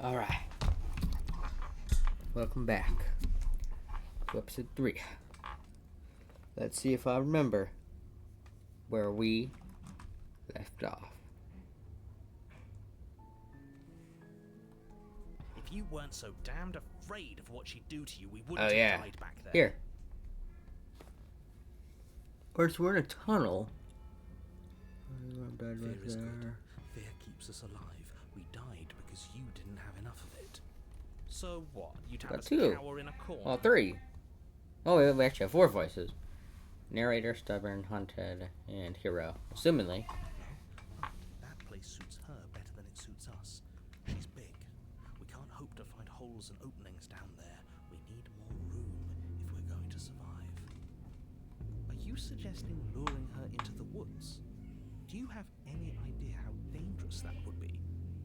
Alright, welcome back to episode 3. Let's see if I remember where we left off. If you weren't so damned afraid of what she'd do to you, we wouldn't have died back there. Here. Of course, we're in a tunnel. Fear is good. Fear keeps us alive. We died because you didn't have enough of it. So what? You'd have us cower in a corner? Oh, 3. Oh, we actually have 4 voices. Narrator, stubborn, hunted, and hero. Assumingly. No, that place suits her better than it suits us. She's big. We can't hope to find holes and openings down there. We need more room if we're going to survive. Are you suggesting luring her into the woods? Do you have any idea how dangerous that would be?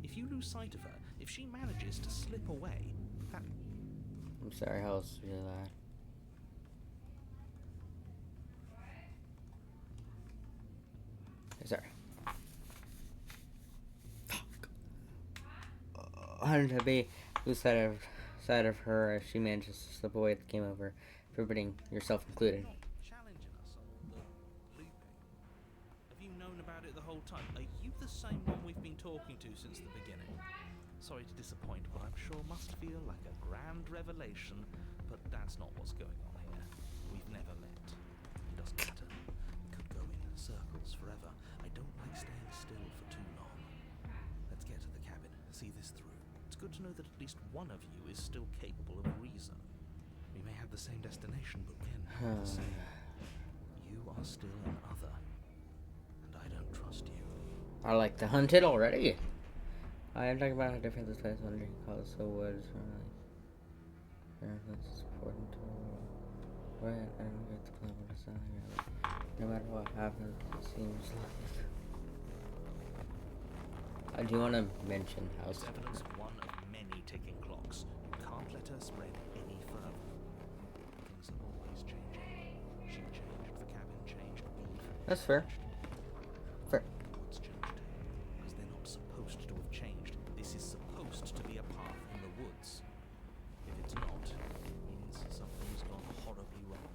If you lose sight of her, if she manages to slip away, that... I'm sorry, how else to do that? Sorry. Fuck. Hunted to be lose sight of her as she manages to slip away at the game over, forbidding yourself included. Challenging us on the looping. Have you known about it the whole time? Are you the same one we've been talking to since the beginning? Sorry to disappoint, what I'm sure must feel like a grand revelation, but that's not what's going on here. We've never met. It doesn't matter. We could go in circles forever. I don't like staying still for too long. Let's get to the cabin, see this through. It's good to know that at least one of you is still capable of reason. We may have the same destination, but we're not the same. You are still an other, and I don't trust you. I like the hunted already. I am talking about how different this place wondering calls so woods from like it's important to right. I don't get the plan what it's not here. No matter what happens, it seems like I do want to mention how It's evidence of one of many ticking clocks. You can't let her spread any further. Things are always changing. She changed, the cabin changed, we That's fair. Fair. What's changed? Because they're not supposed to have changed. This is supposed to be a path in the woods. If it's not, it means something's gone horribly wrong.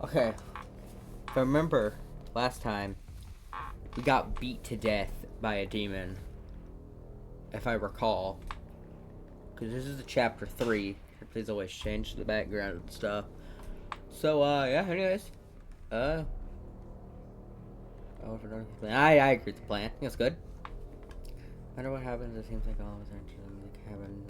Okay. If I remember last time, we got beat to death by a demon. If I recall. Because this is chapter 3. Please always change the background and stuff. So, yeah, anyways. I agree with the plan. That's good. No matter what happens, it seems like all of us are in the cabin.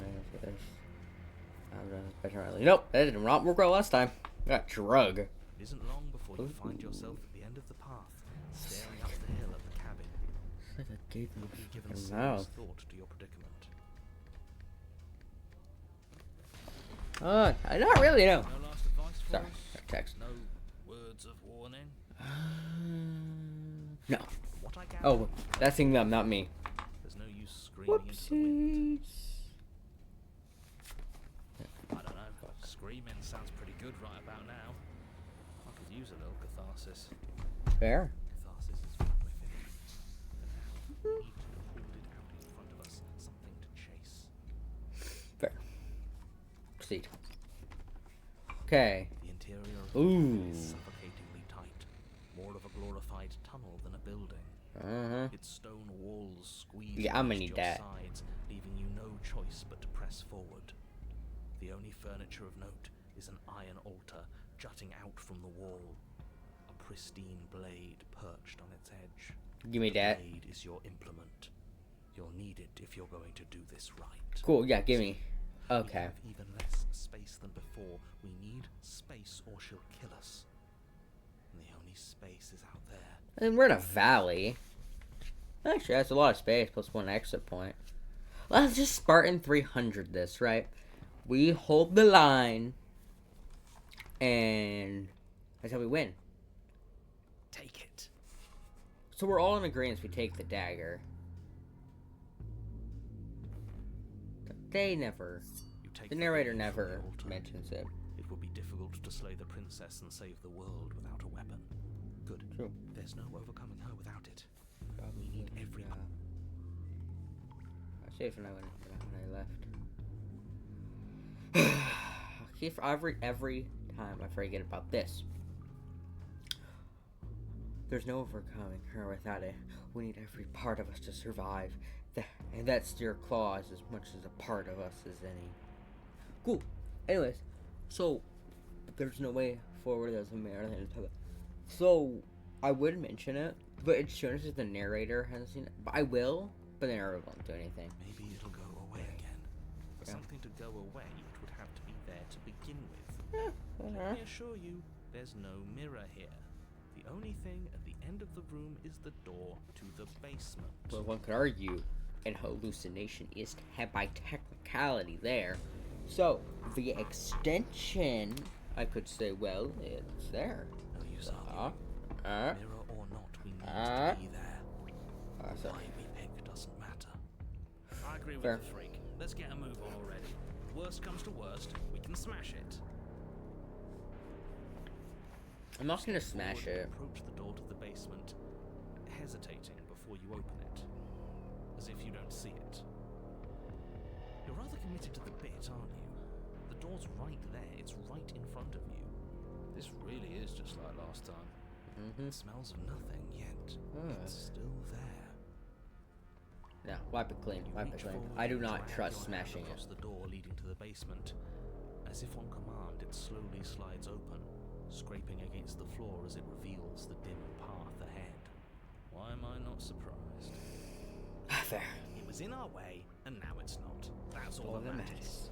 Nope, that didn't work well last time. I got drug. It isn't long before you find yourself at the end of the path, staring up the hill at the cabin. It's like a gaping You'll be given fucking serious mouth. thought to your predicament. Not really, no. No last advice for Sorry, us? text. No words of warning? No. What I gather, Oh, that's thing them, not me. there's no use screaming into the wind. Whoopsies. I don't know. Screaming sounds pretty good right about now. I could use a little catharsis. Fair. Catharsis is what we're feeling. For now, we need to hold it out in front of us. Something to chase. Fair. Proceed. Okay. The interior of the Ooh. cabin is suffocatingly tight. More of a glorified tunnel than a building. Its stone walls squeeze Yeah, I'm gonna against need your that. sides, leaving you no choice but to press forward. The only furniture of note is an iron altar jutting out from the wall. A pristine blade perched on its edge. Give me The that. blade is your implement. You'll need it if you're going to do this right. Cool, yeah, give me. We Okay. have even less space than before. We need space or she'll kill us. And the only space is out there. And we're in a valley. Actually, that's a lot of space, plus 1 exit point. Let's just Spartan 300 this, right? We hold the line, and that's how we win. Take it. So we're all in agreement we take the dagger. They never, You take the narrator blade from never the altar. mentions it. It would be difficult to slay the princess and save the world without a weapon. Good. True. There's no overcoming her without it. We need every... That's safe when I left. Every time I forget about this. There's no overcoming her without it. We need every part of us to survive. And that steel claw is as much as a part of us as any. Cool. Anyways, so there's no way forward as a marathon. So I would mention it, but it's shown as if the narrator hasn't seen it. But I will, but the narrator won't do anything. Maybe it'll go away again. For something to go away, it would have to be there to begin with. Let me assure you, there's no mirror here. The only thing at the end of the room is the door to the basement. Well, one could argue an hallucination is by technicality there. So, the extension, I could say, well, it's there. No use arguing. Mirror or not, we need to be there. Why we pick doesn't matter. I agree with the freak. Let's get a move on already. Worst comes to worst, we can smash it. I'm not gonna smash it. Approach the door to the basement, hesitating before you open it, as if you don't see it. You're rather committed to the bit, aren't you? The door's right there, it's right in front of you. This really is just like last time. It smells of nothing, yet it's still there. No, wipe it clean, wipe it clean. I do not trust smashing it. The door leading to the basement. As if on command, it slowly slides open, scraping against the floor as it reveals the dim path ahead. Why am I not surprised? Fair. It was in our way, and now it's not. That's all that matters.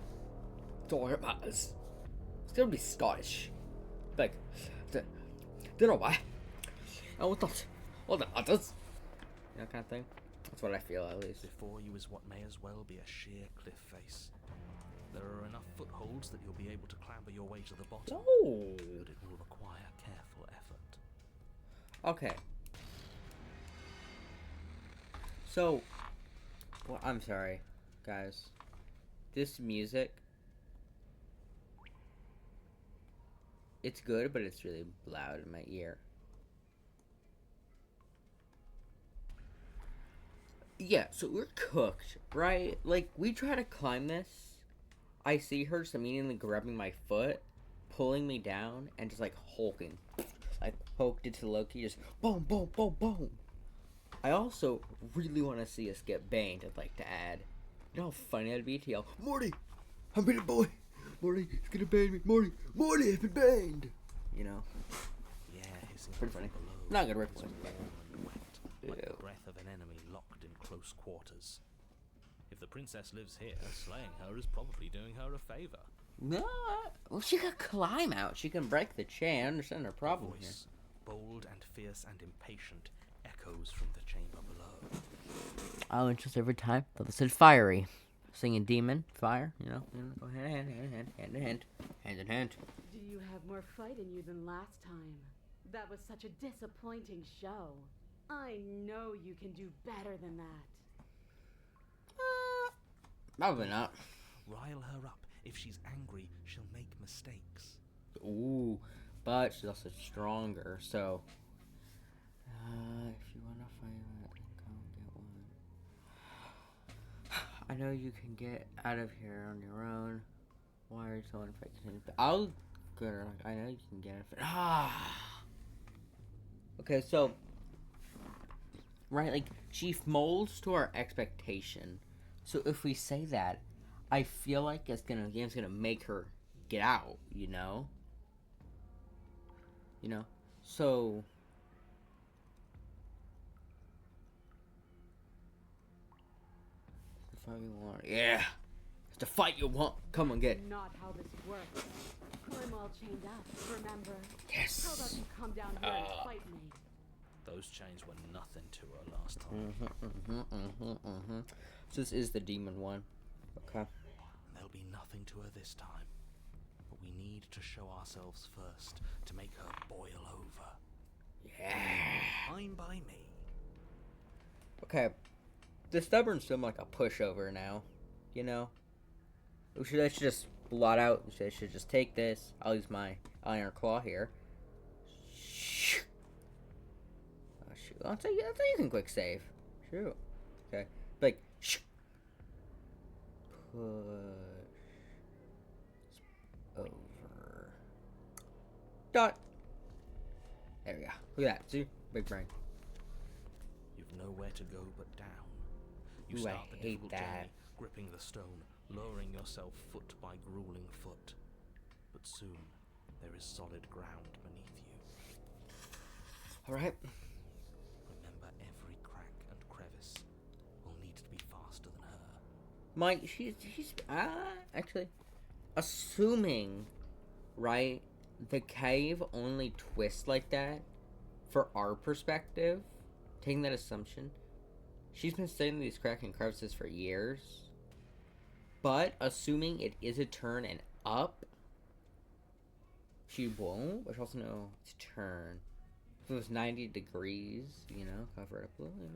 That's all that matters. It's gonna be Scottish. Like, don't know why. Oh, what that matters. You know, kind of thing. That's what I feel, at least. Before you is what may as well be a sheer cliff face. There are enough footholds that you'll be able to clamber your way to the bottom. Oh. But it will require careful effort. Okay. So, well, I'm sorry, guys. This music, it's good, but it's really loud in my ear. Yeah, so we're cooked, right? Like, we try to climb this. I see her just immediately grabbing my foot, pulling me down, and just, like, hulking. I poked it to Loki, just boom, boom, boom, boom. I also really want to see us get banged, I'd like to add. You know how funny that'd be to yell, Morty, I'm been a boy. Morty, he's gonna bang me. Morty, I've been banged. You know? Yeah, it's pretty funny. Not good replay. Like the breath of an enemy locked in close quarters. If the princess lives here, slaying her is probably doing her a favor. No, well, she could climb out. She can break the chain. I understand her problem here. Voice, bold and fierce and impatient, echoes from the chamber below. Oh, and just every time they said fiery, singing demon, fire. You know, go hand in hand. Do you have more fight in you than last time? That was such a disappointing show. I know you can do better than that. Probably not. Rile her up. If she's angry, she'll make mistakes. Ooh, but she's also stronger, so... if you want to fight it, come get one. I know you can get out of here on your own. Why are you so infected? I'll go to, like, I know you can get out of it. Okay, so... Right, like, she molds to our expectation. So if we say that, I feel like the game's gonna make her get out, you know? You know? So... The fight you want. Yeah! It's the fight you want! Come on, get it. Not how this works. I'm all chained up, remember? Yes! How about you come down here and fight me? Those chains were nothing to her last time. So this is the demon one. Okay. There'll be nothing to her this time. But we need to show ourselves first to make her boil over. Yeah! Fine by me. Okay. The stubborn's feeling like a pushover now. You know? I should just blot out. I should just take this. I'll use my iron claw here. I'll say you can quick save. Shoot. Okay. Like, over. Dot. There we go. Look at that. See? Big brain. You've nowhere to go but down. You Ooh, start I the hate difficult that. journey, gripping the stone, lowering yourself foot by grueling foot. But soon, there is solid ground beneath you. Alright. Remember, every crack and crevice will need to be faster than her. Mike, she's actually, assuming, right, the cave only twists like that, for our perspective, taking that assumption, she's been studying these crack and crevices for years, but assuming it is a turn and up, she won't, but she also know it's a turn. If it was 90 degrees, you know, cover it up a little, you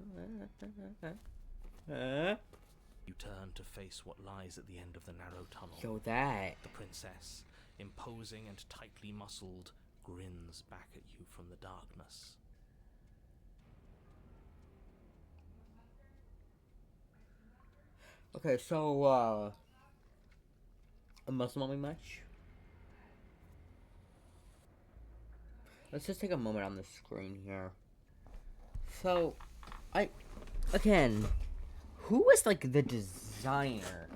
know, You turn to face what lies at the end of the narrow tunnel. Yo, that. The princess, imposing and tightly muscled, grins back at you from the darkness. Okay, so, a muscle mommy much? Let's just take a moment on the screen here. So, again, who was, like, the designer,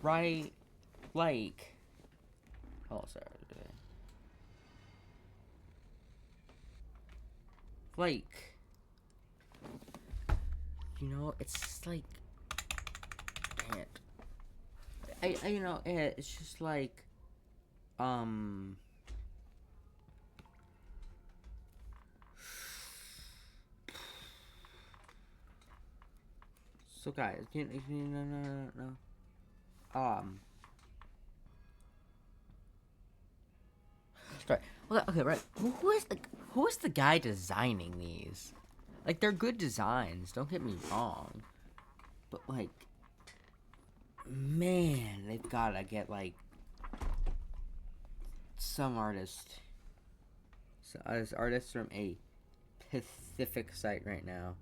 right? Like, oh, sorry. Like, you know, it's like, you know, it's just like, so guys, no. Sorry. Okay, right. Who is the guy designing these? Like, they're good designs. Don't get me wrong, but like, man, they've gotta get like some artist. So, this artist from a Pacific site right now.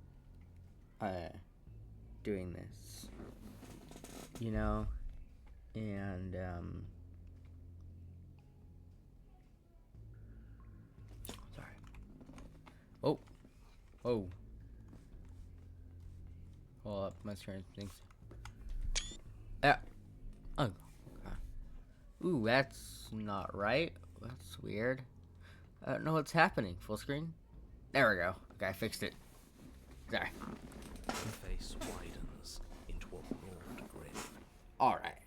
Doing this, you know, and sorry. Oh, hold up, my screen thinks. Yeah. Oh, okay. Ooh, that's not right. That's weird. I don't know what's happening. Full screen. There we go. Okay, I fixed it. Sorry. Your face widens into a broad grin. Alright.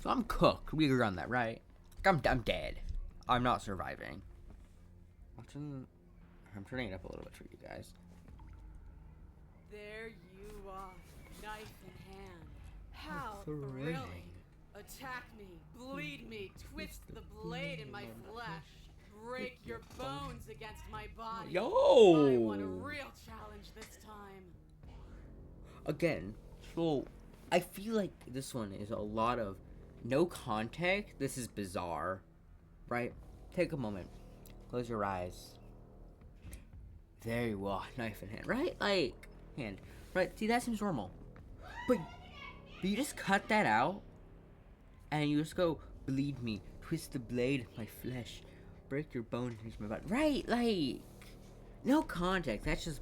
So I'm cooked. We agree on that, right? I'm dead. I'm not surviving. I'm turning it up a little bit for you guys. There you are, knife in hand. How thrilling. thrilling. Attack me, bleed me, twist the blade in my flesh. Break your bones against my body. Yo! I want a real challenge this time. Again, so I feel like this one is a lot of no context. This is bizarre, right? Take a moment. Close your eyes. There you are, knife in hand, right? Like, hand. Right, see, that seems normal. But you just cut that out, and you just go, bleed me, twist the blade in my flesh, break your bones against my body. Right, like, no context. That's just,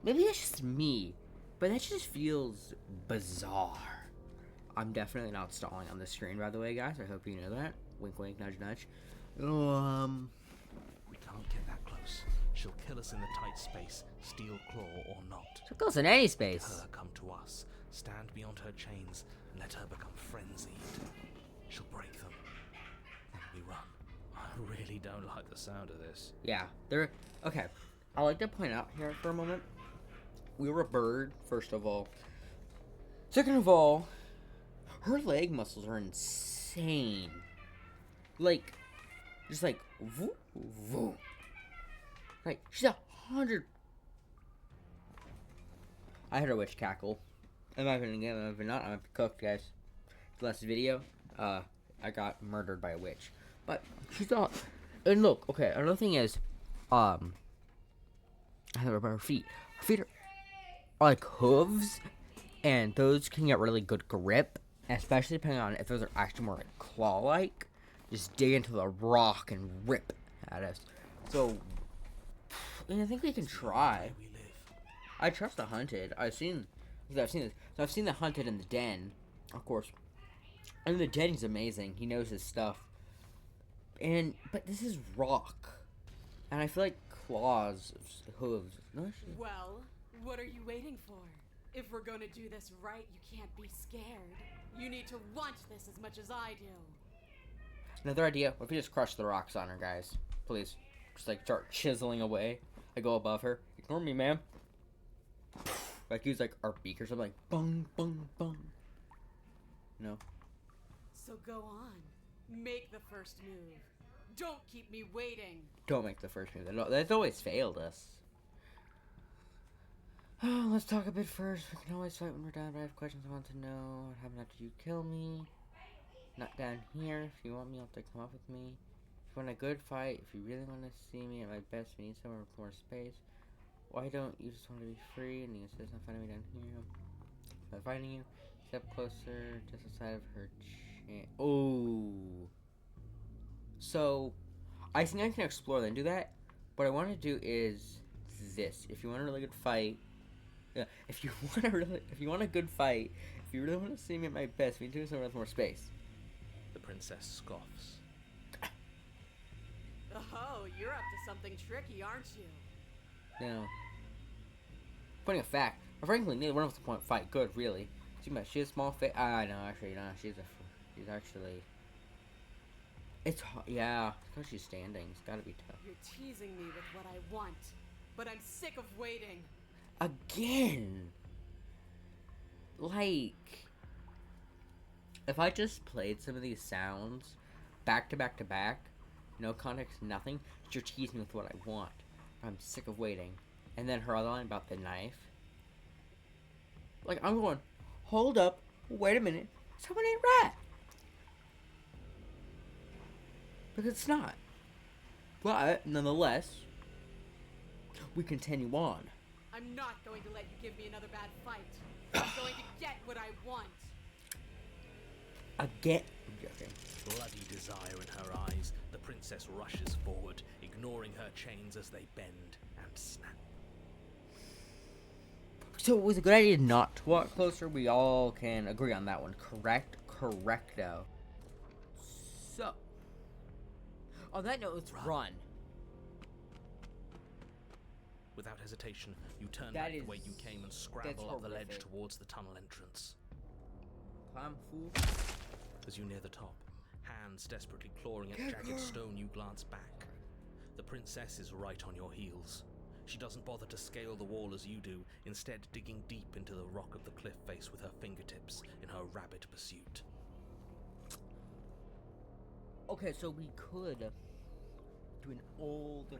maybe that's just me, but that just feels bizarre. I'm definitely not stalling on the screen, by the way, guys. I hope you know that. Wink, wink, nudge, nudge. We can't get that close. She'll kill us in the tight space, steel claw or not. So close in any space. Let her come to us, stand beyond her chains, and let her become frenzied. She'll break them. Then we run. I really don't like the sound of this. Yeah, they're okay. I like to point out here for a moment. We were a bird, first of all. Second of all, her leg muscles are insane. Like, just like woo, woo. Right, she's 100. I heard a witch cackle. I'm not gonna get. I'm not cooked, guys. The last video, I got murdered by a witch. But she's not. And look, okay. Another thing is, I don't know about her feet. Her feet are like hooves, and those can get really good grip, especially depending on if those are actually more like claw-like. Just dig into the rock and rip at us. So, I think we can try. We live. I trust the hunted. I've seen this. So I've seen the hunted in the den, of course. And the den, he's amazing. He knows his stuff. But this is rock, and I feel like claws, hooves. No, Well, what are you waiting for? If we're gonna do this right, you can't be scared. You need to want this as much as I do. Another idea. What if we just crush the rocks on her, guys? Please, just like start chiseling away. I go above her. Ignore me, ma'am. Like use like our beakers. I'm like bung bung bung. No. So go on. Make the first move. Don't keep me waiting. Don't make the first move. That's always failed us. Oh, let's talk a bit first. We can always fight when we're down, but I have questions I want to know. What happened after you kill me? Not down here. If you want me, you'll have to come up with me. If you want a good fight, if you really want to see me at my best, we need somewhere with more space. Why don't you just want to be free? And you insist on finding me down here. By finding you, step closer, just outside of her chin. Oh. So, I think I can explore then do that. What I want to do is this. If you want a really good fight, yeah. If you want a good fight, if you really want to see me at my best, we need to do somewhere with more space. The princess scoffs. Oh, you're up to something tricky, aren't you? Now, pointing a fact, but frankly, neither one of us can fight good, really. She has small face. No, actually, no. She's actually. It's yeah, because she's standing. It's gotta be tough. You're teasing me with what I want, but I'm sick of waiting. Again. Like, if I just played some of these sounds back to back to back, no context, nothing, you're teasing me with what I want. I'm sick of waiting. And then her other line about the knife. Like, I'm going, hold up, wait a minute, someone ain't right. Because it's not. But, nonetheless, we continue on. I'm not going to let you give me another bad fight. I'm going to get what I want. Again. Okay. Bloody desire in her eyes, the princess rushes forward, ignoring her chains as they bend and snap. So it was a good idea not to walk closer. We all can agree on that one. Correct? Correcto. So, on that note, let's run. Without hesitation, you turn That back the is- way you came and scramble up the ledge horrific. towards the tunnel entrance. Climb, fool. As you near the top, hands desperately clawing at jagged stone, you glance back. The princess is right on your heels. She doesn't bother to scale the wall as you do, instead digging deep into the rock of the cliff face with her fingertips in her rabid pursuit. Okay, so we could do an old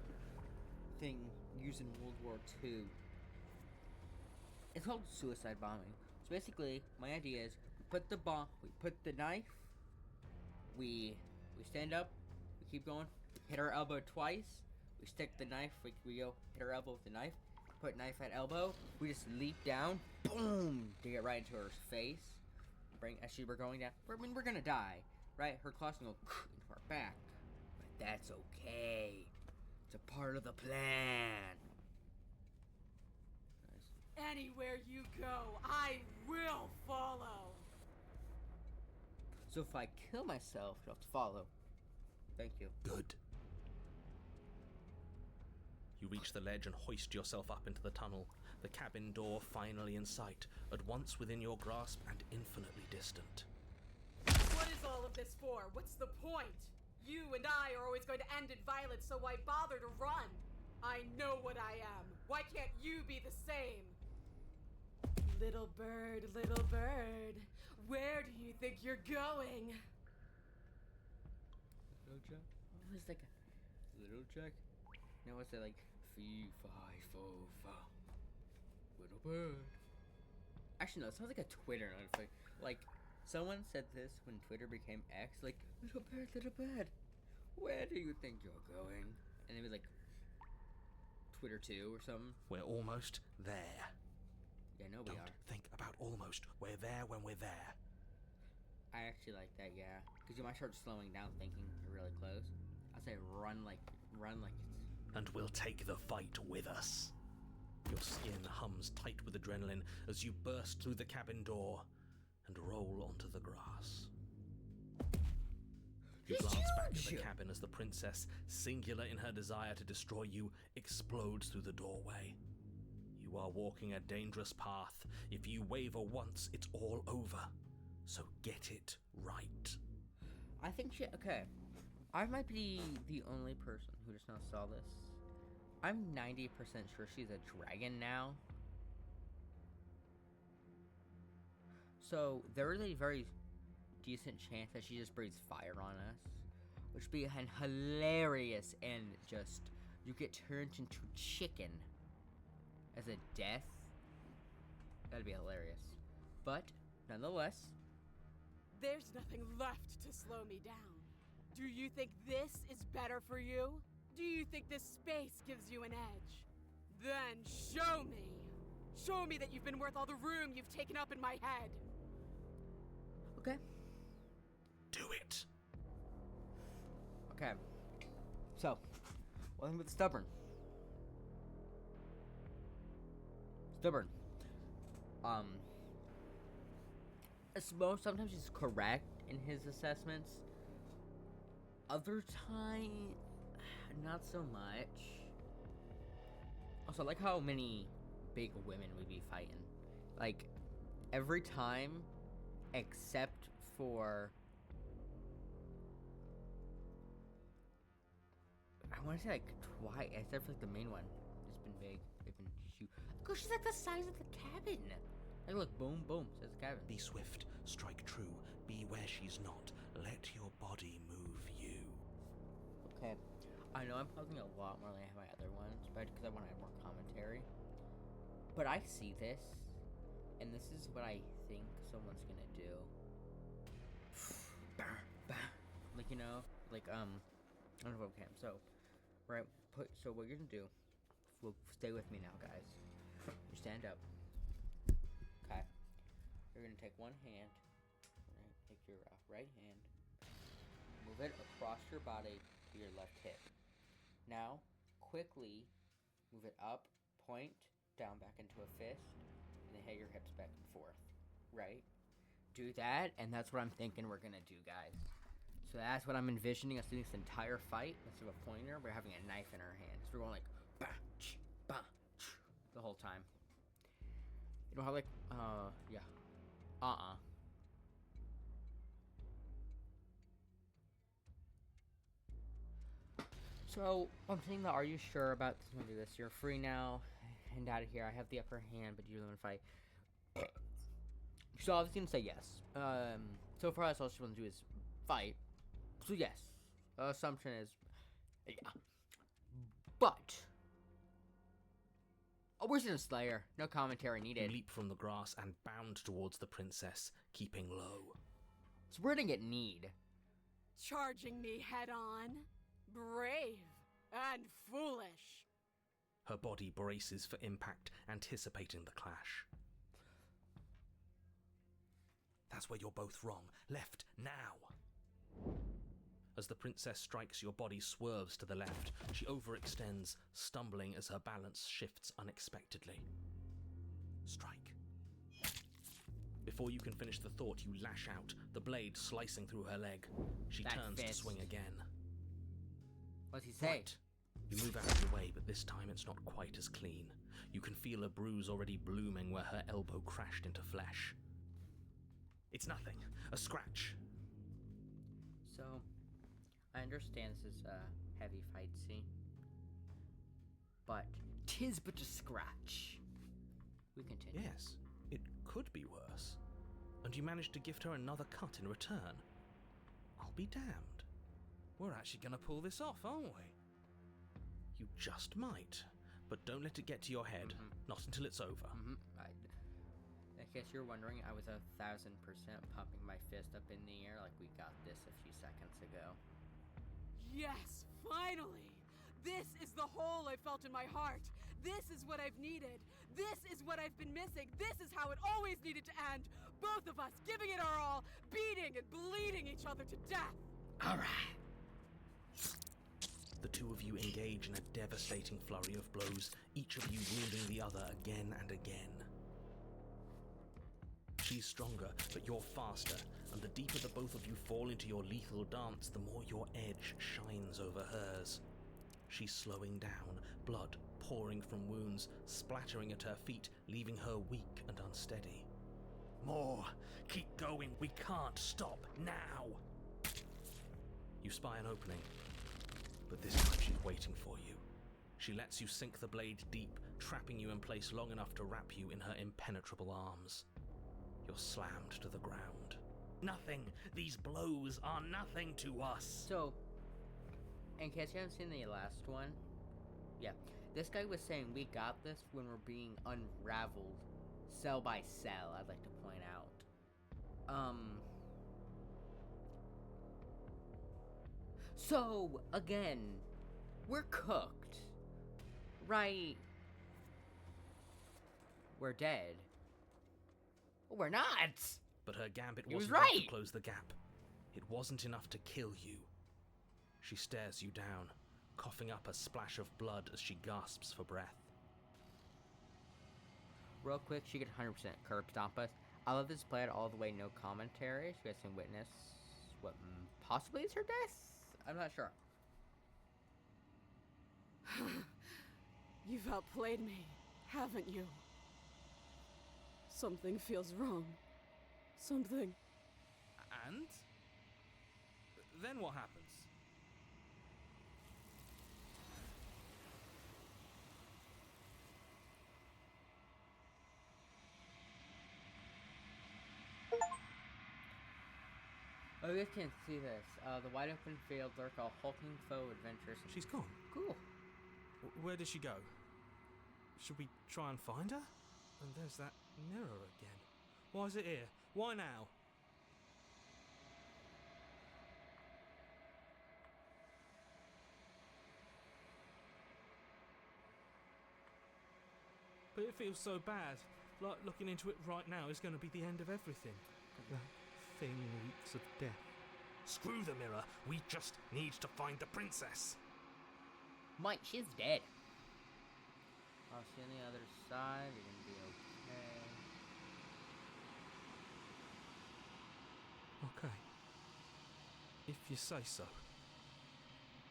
thing used in World War II. It's called suicide bombing. So basically, my idea is we put the knife, we stand up, we keep going, hit our elbow twice, we stick the knife, we go hit our elbow with the knife, put knife at elbow, we just leap down, boom, to get right into her face. As she were going down, we're gonna die, right? Her claws can go into our back, but that's okay. It's a part of the plan. Nice. Anywhere you go, I will follow. So if I kill myself, you'll have to follow. Thank you. Good. You reach the ledge and hoist yourself up into the tunnel, the cabin door finally in sight, at once within your grasp and infinitely distant. What is all of this for? What's the point? You and I are always going to end in violence, so why bother to run? I know what I am. Why can't you be the same? Little bird, where do you think you're going? Little Jack? What was like a Little Jack? No, what's that like? Fee, fi, fo, fa. Little bird. Actually, no, it sounds like a Twitter notification. Like, someone said this when Twitter became X, like, little bird, where do you think you're going? And it was like Twitter 2 or something. We're almost there. Yeah, no, we Don't are. think about almost. We're there when we're there. I actually like that, yeah. Because you might start slowing down thinking you're really close. I say run like it's... And we'll take the fight with us. Your skin hums tight with adrenaline as you burst through the cabin door and roll onto the grass. You glance back at the cabin as the princess, singular in her desire to destroy you, explodes through the doorway. You are walking a dangerous path. If you waver once, it's all over. So get it right. I think she... Okay. I might be the only person who just now saw this. I'm 90% sure she's a dragon now. So, there is a very decent chance that she just breathes fire on us. Which would be hilarious and just... You get turned into chicken as a death. That'd be hilarious. But, nonetheless... There's nothing left to slow me down. Do you think this is better for you? Do you think this space gives you an edge? Then show me! Show me that you've been worth all the room you've taken up in my head! Okay. Do it! Okay. So, one thing with stubborn. Stubborn. Sometimes he's correct in his assessments. Other time, not so much. Also, I like how many big women we be fighting. Like, every time, except for... I want to say, like, twice, except for, like, the main one. It's been big. They've been huge. Look, she's like the size of the cabin. Like, look, boom, boom, says the cabin. Be swift, strike true, be where she's not. Let your body move you. Okay. I know I'm pausing a lot more than I have my other ones, but because I want to add more commentary. But I see this, and this is what I think someone's gonna do. Like, you know, like, I don't know if I can. So, right, so what you're gonna do, stay with me now, guys. You stand up. Okay. You're gonna take one hand, take your right hand, move it across your body to your left hip. Now, quickly move it up, point, down back into a fist, and then hit your hips back and forth. Right? Do that, and that's what I'm thinking we're gonna do, guys. So that's what I'm envisioning us doing this entire fight. Instead of a pointer, we're having a knife in our hand. So we're going like, bah, ch, bah, ch, the whole time. You know how, like, yeah. So, I'm saying that, are you sure about this? I'm gonna do this. You're free now, and out of here. I have the upper hand, but you're the one to fight. So, obviously, gonna say yes. So far, that's all she wants to do is fight. So, yes. Assumption is, yeah. But, oh, we're in Slayer. No commentary You needed. leap from the grass and bound towards the princess, keeping low. So, we're gonna get need. Charging me head on? Brave and foolish. Her body braces for impact, anticipating the clash. That's where you're both wrong. Left, now! As the princess strikes, your body swerves to the left. She overextends, stumbling as her balance shifts unexpectedly. Strike. Before you can finish the thought, you lash out, the blade slicing through her leg. She That turns to fist. swing again. What's he say? Right. You move out of the way, but this time it's not quite as clean. You can feel a bruise already blooming where her elbow crashed into flesh. It's nothing. A scratch. So, I understand this is a heavy fight scene, but 'tis but a scratch. We continue. Yes, it could be worse. And you managed to gift her another cut in return. I'll be damned. We're actually going to pull this off, aren't we? You just might. But don't let it get to your head. Not until it's over. In case you're wondering, I was 1,000% pumping my fist up in the air like we got this a few seconds ago. Yes, finally! This is the hole I felt in my heart. This is what I've needed. This is what I've been missing. This is how it always needed to end. Both of us giving it our all, beating and bleeding each other to death. All right. The two of you engage in a devastating flurry of blows, each of you wounding the other again and again. She's stronger, but you're faster, and the deeper the both of you fall into your lethal dance, the more your edge shines over hers. She's slowing down, blood pouring from wounds, splattering at her feet, leaving her weak and unsteady. More! Keep going! We can't stop now! You spy an opening, but this time she's waiting for you. She lets you sink the blade deep, trapping you in place long enough to wrap you in her impenetrable arms. You're slammed to the ground. Nothing! These blows are nothing to us! So, in case you haven't seen the last one, yeah, this guy was saying we got this when we're being unraveled cell by cell, I'd like to point out. So, again, we're cooked, right? We're dead. We're not! But her gambit He was wasn't enough to right. close the gap. It wasn't enough to kill you. She stares you down, coughing up a splash of blood as she gasps for breath. Real quick, she could 100% curb stomp us. I love this played all the way, no commentary. She has to witness what possibly is her death? I'm not sure. You've outplayed me, haven't you? Something feels wrong. Something. And? Then what happens? Oh, you guys can't see this. The wide open field lurk a hulking foe adventurous. She's gone. Cool. Where did she go? Should we try and find her? And there's that mirror again. Why is it here? Why now? But it feels so bad. Like looking into it right now is going to be the end of everything. That thing reeks of death. Screw the mirror. We just need to find the princess. Mike, she's dead. I'll see on the other side. You're gonna be okay. Okay. If you say so.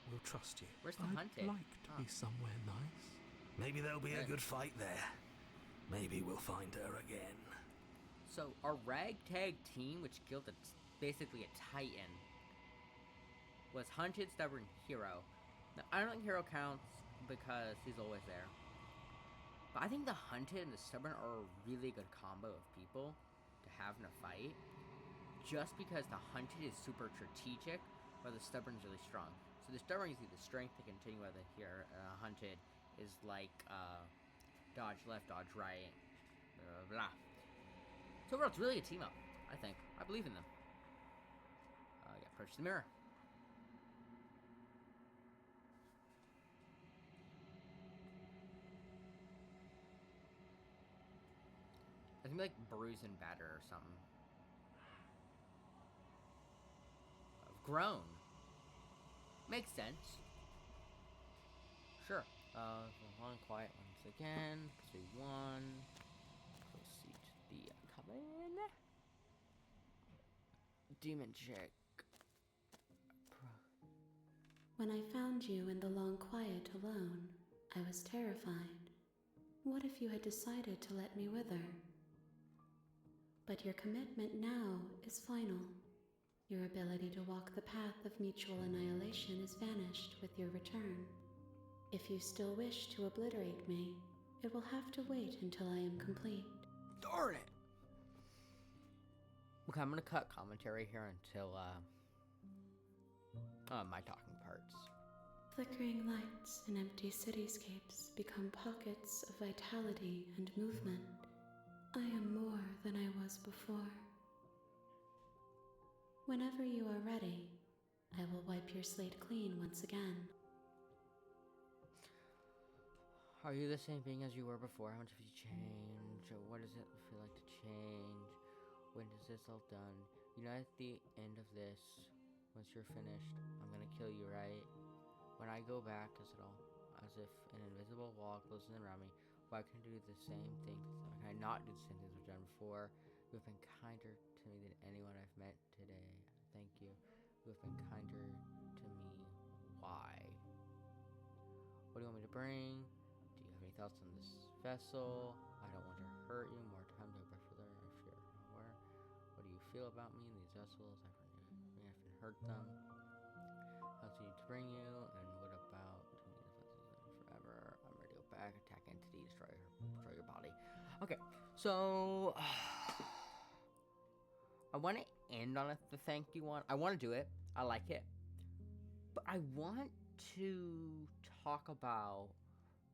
We'll trust you. Where's the I'd hunted? like to be somewhere nice. Maybe there'll be a Yeah. good fight there. Maybe we'll find her again. So, our ragtag team, which killed basically a titan, was Hunted, Stubborn, Hero. Now, I don't think Hero counts because he's always there. But I think the Hunted and the Stubborn are a really good combo of people to have in a fight. Just because the Hunted is super strategic, while the Stubborn is really strong. So the Stubborn gives you the strength to continue, while the Hunted is like dodge left, dodge right, blah, blah. So overall, it's really a team up, I think. I believe in them. Yeah, approach the mirror. I think like bruise and batter or something. I've grown. Makes sense. Sure. Long quiet once again. 3-1. Proceed to the cabin. Demon check. When I found you in the long quiet alone, I was terrified. What if you had decided to let me wither? But your commitment now is final. Your ability to walk the path of mutual annihilation is vanished with your return. If you still wish to obliterate me, it will have to wait until I am complete. Darn it! Okay, I'm gonna cut commentary here until, my talking parts. Flickering lights and empty cityscapes become pockets of vitality and movement. I am more than I was before. Whenever you are ready, I will wipe your slate clean once again. Are you the same being as you were before? How much have you changed? does it feel like to change? When is this all done? You know, at the end of this, once you're finished, I'm gonna kill you, right? When I go back, as if an invisible wall closes around me, why can't I do the same thing? Why can I not do the same things I've done before? You have been kinder to me than anyone I've met today. Thank you. You have been kinder to me. Why? What do you want me to bring? Do you have any thoughts on this vessel? I don't want to hurt you. More time to go further. I fear where. What do you feel about me and these vessels? I haven't hurt them. How do you need to bring you? And what about forever? I'm ready to go back. Attack entity. Destroy your body. Okay, so I want to end on the thank you one. I want to do it. I like it, but I want to talk about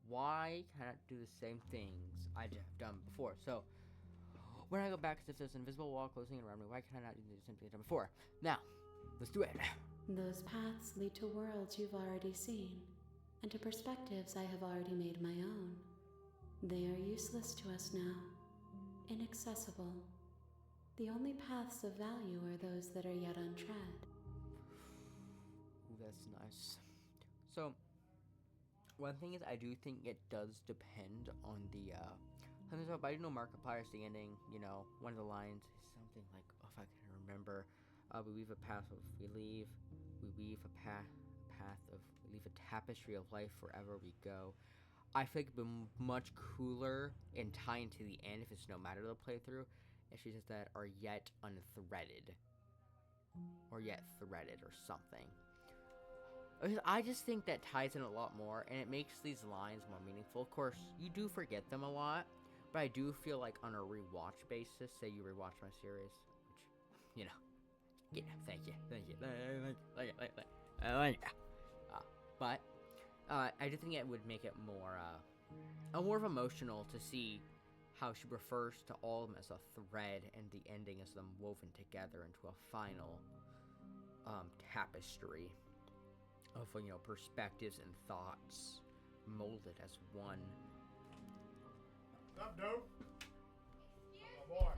why I cannot do the same things I have done before. So when I go back, as if there's an invisible wall closing around me, why can I not do the same thing I've done before? Now, let's do it. Those paths lead to worlds you've already seen, and to perspectives I have already made my own. They are useless to us now, inaccessible. The only paths of value are those that are yet untread. Ooh, that's nice. So, one thing is, I do think it does depend on the, something about, I do know Markiplier's the ending, you know, one of the lines is something like, oh, if I can remember, we weave a path of, we leave a tapestry of life wherever we go. I think it'd be much cooler and tie into the end if it's no matter the playthrough, if she says that, are yet unthreaded. Or yet threaded or something. I just think that ties in a lot more, and it makes these lines more meaningful. Of course, you do forget them a lot, but I do feel like on a rewatch basis, say you rewatch my series, which, you know, yeah, thank you. But I do think it would make it more of emotional to see how she refers to all of them as a thread, and the ending as them woven together into a final tapestry of, you know, perspectives and thoughts molded as one. What's up, dude? Oh, boy.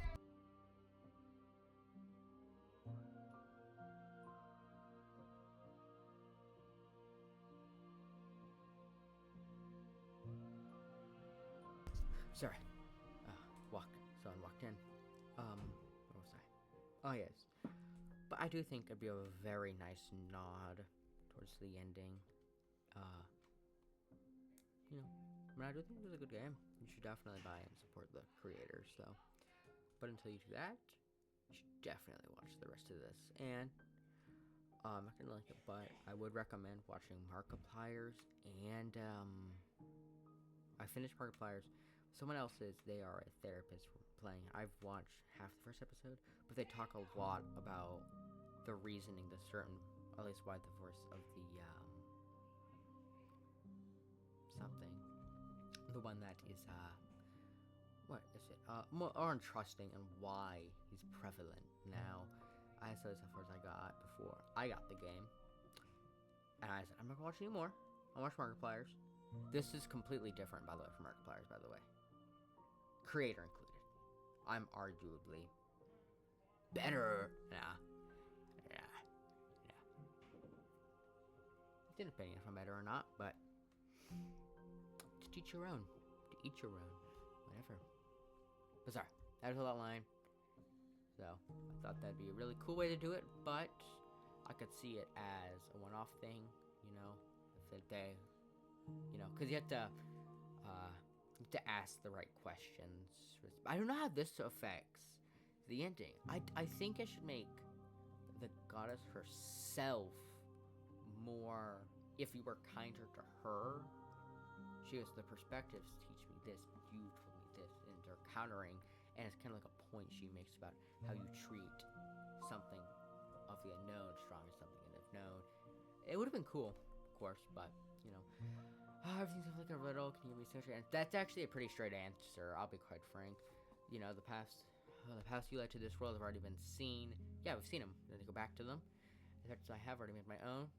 Sorry. Someone walked in. What was I? Oh, yes. But I do think it'd be a very nice nod towards the ending. You know, I mean, I do think it was a good game. You should definitely buy and support the creators, though. But until you do that, you should definitely watch the rest of this. And, I'm not gonna link it, but I would recommend watching Markiplier's, and, I finished Markiplier's. Someone else says they are a therapist for playing. I've watched half the first episode, but they talk a lot about the reasoning, the certain, at least why the voice of the, something. The one that is, what is it? More untrusting, and why he's prevalent now. I said as far as I got before I got the game. And I said, I'm not gonna watch anymore. I'll watch Markiplier's. This is completely different, by the way, from Markiplier's, by the way. Creator included. I'm arguably better. Yeah. It's an opinion if I'm better or not, but to teach your own. To each your own. Whatever. But sorry, that was a lot line. So, I thought that'd be a really cool way to do it, but I could see it as a one-off thing, you know, if they, you know, because you have to ask the right questions. I don't know how this affects the ending. I think I should make the goddess herself more, if you were kinder to her. She has the perspectives teach me this, you told me this, and they're countering, and it's kind of like a point she makes about how you treat something of the unknown strong as something in the known. It would have been cool, of course, but, you know, everything's like a riddle. Can you research it? And that's actually a pretty straight answer, I'll be quite frank. You know, the paths you led to this world have already been seen. Yeah, we've seen them. Then to go back to them. The fact I have already made my own.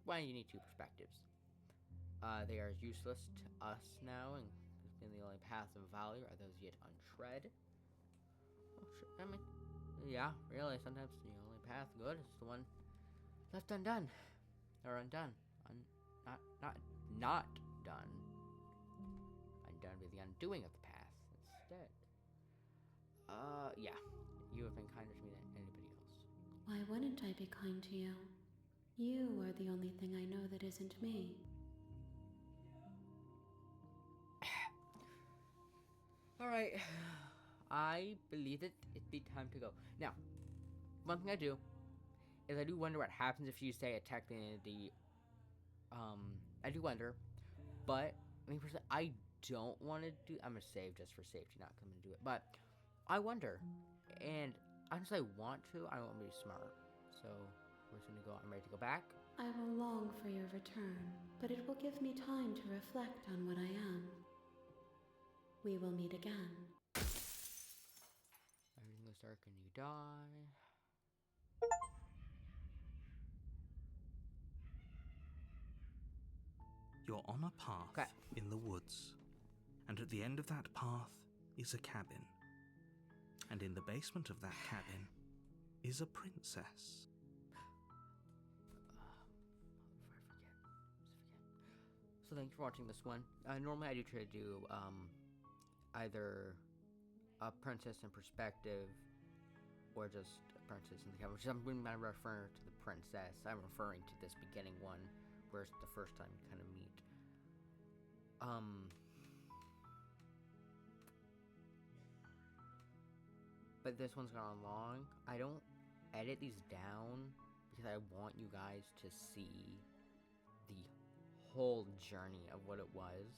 Well, you need two perspectives. They are useless to us now, and and the only paths of value are those yet untread. Oh, sure. I mean, yeah, really, sometimes the only path good is the one left undone. Or undone. Not done. Undone by the undoing of the path instead. Yeah. You have been kinder to me than anybody else. Why wouldn't I be kind to you? You are the only thing I know that isn't me. Alright. I believe it'd be time to go. Now, one thing I do is I do wonder what happens if you say attack the entity. I do wonder. But, I mean, personally, I don't want to do... I'm going to save just for safety, not come and do it. But, I wonder. And, honestly, I want to. I don't want to be smart. So, we're just going to go. I'm ready to go back. I will long for your return, but it will give me time to reflect on what I am. We will meet again. Everything goes dark and you die. You're on a path Okay. in the woods, and at the end of that path is a cabin. And in the basement of that cabin is a princess. Before I forget. So thank you for watching this one. Normally I do try to do either a princess in perspective or just a princess in the cabin. Which I'm not referring to the princess. I'm referring to this beginning one where it's the first time you kind of meet. But this one's gone long. I don't edit these down because I want you guys to see the whole journey of what it was.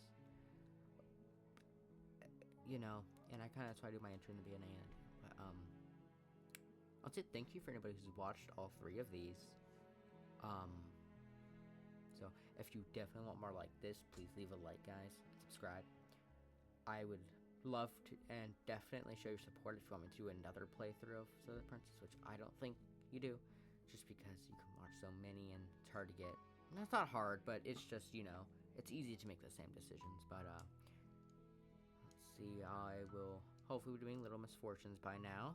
You know, and I kind of try to do my intro in the beginning. But, I'll say thank you for anybody who's watched all 3 of these. So if you definitely want more like this, please leave a like, guys, and subscribe. I would love to, and definitely show your support if you want me to do another playthrough of The Princess, which I don't think you do, just because you can watch so many and it's hard to get. And it's not hard, but it's just, you know, it's easy to make the same decisions. But let's see, I will hopefully be doing Little Misfortunes by now.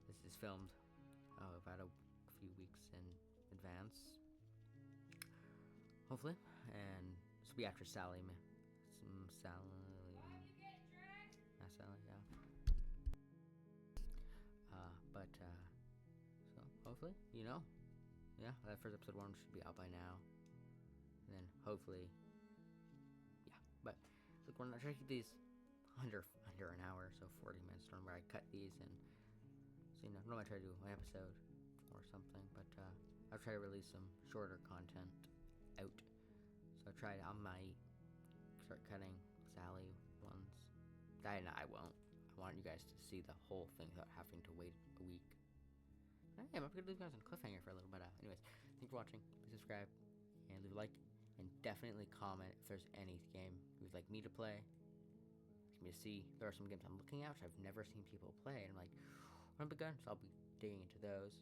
This is filmed about a few weeks in advance, hopefully, and this will be after Sally. Sally, yeah. So hopefully, you know, yeah, that first episode 1 should be out by now, and then hopefully, yeah. But look, we're not trying to keep these under an hour, so 40 minutes. Where I cut these, and so you know, normally I try to do an episode or something, but I'll try to release some shorter content out. So I might start cutting Sally ones. I won't. I want you guys to see the whole thing without having to wait a week. I'm gonna leave you guys on cliffhanger for a little bit. Anyways, thank you for watching. Please subscribe and leave a like, and definitely comment if there's any game you'd like me to play. Like me to see. There are some games I'm looking at which I've never seen people play, and I'm like, I'm begun, so I'll be digging into those.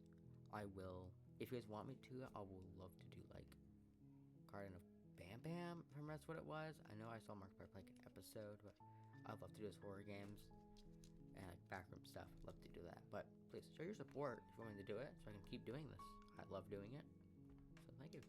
I will, if you guys want me to, I will love to do like Garden of Bam Bam. If I remember that's what it was. I know I saw Markiplier play like an episode, but I'd love to do his horror games and like backroom stuff. I'd love to do that. But please show your support if you want me to do it, so I can keep doing this. I love doing it. So thank you.